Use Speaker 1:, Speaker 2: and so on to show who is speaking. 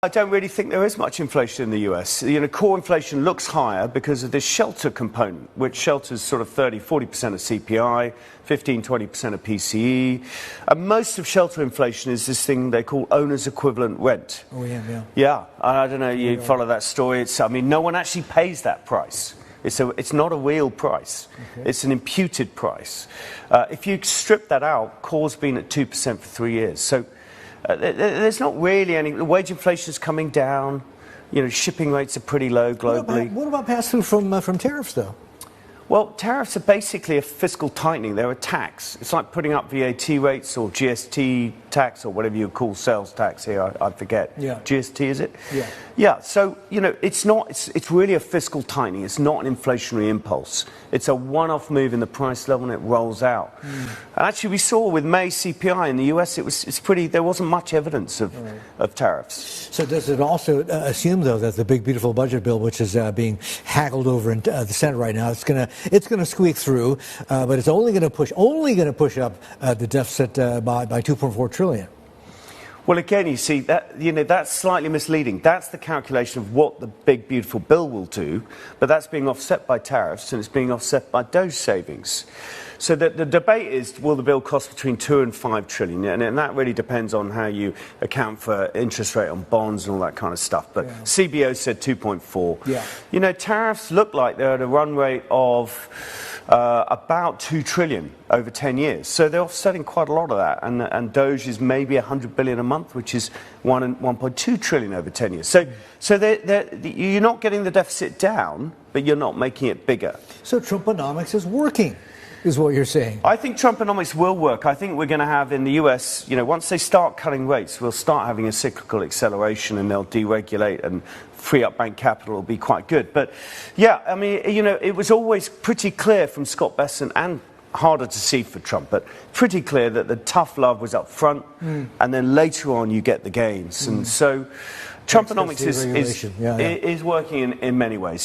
Speaker 1: I don't really think there is much inflation in the US. Core inflation looks higher because of this shelter component, which shelters sort of 30-40% of CPI, 15-20% of PCE. And most of shelter inflation is this thing they call owner's equivalent rent.
Speaker 2: Oh, yeah.
Speaker 1: Yeah, I don't know, you follow that story. No one actually pays that price. It's not a real price. Okay. It's an imputed price. If you strip that out, core's been at 2% for 3 years. So there's not really any. Wage inflation is coming down. Shipping rates are pretty low globally.
Speaker 2: What about pass-through from tariffs, though?
Speaker 1: Well, tariffs are basically a fiscal tightening. They're a tax. It's like putting up VAT rates or GST tax or whatever you call sales tax here. I forget.
Speaker 2: Yeah.
Speaker 1: GST, is it?
Speaker 2: Yeah.
Speaker 1: Yeah. So it's not. It's really a fiscal tightening. It's not an inflationary impulse. It's a one-off move in the price level and it rolls out. And actually, we saw with May CPI in the US, it's pretty. There wasn't much evidence of tariffs.
Speaker 2: So does it also assume, though, that the big beautiful budget bill, which is being haggled over in the Senate right now, it's going to squeak through, but it's only going to push up the deficit by 2.4 trillion.
Speaker 1: Well, again, you see that's slightly misleading. That's the calculation of what the big beautiful bill will do, but that's being offset by tariffs and it's being offset by DOGE savings. So the debate is, will the bill cost between 2 and 5 trillion? And that really depends on how you account for interest rate on bonds and all that kind of stuff. But CBO said 2.4.
Speaker 2: Yeah.
Speaker 1: Tariffs look like they're at a run rate of about 2 trillion over 10 years. So they're offsetting quite a lot of that. And DOGE is maybe 100 billion a month, which is 1.2 trillion over 10 years. So you're not getting the deficit down, but you're not making it bigger.
Speaker 2: So Trumponomics is working, is what you're saying.
Speaker 1: I think Trumponomics will work. I think we're going to have in the US, once they start cutting rates, we'll start having a cyclical acceleration and they'll deregulate and free up bank capital will be quite good. But yeah, it was always pretty clear from Scott Bessent and harder to see for Trump, but pretty clear that the tough love was up front and then later on you get the gains. And so Trumponomics is working in many ways.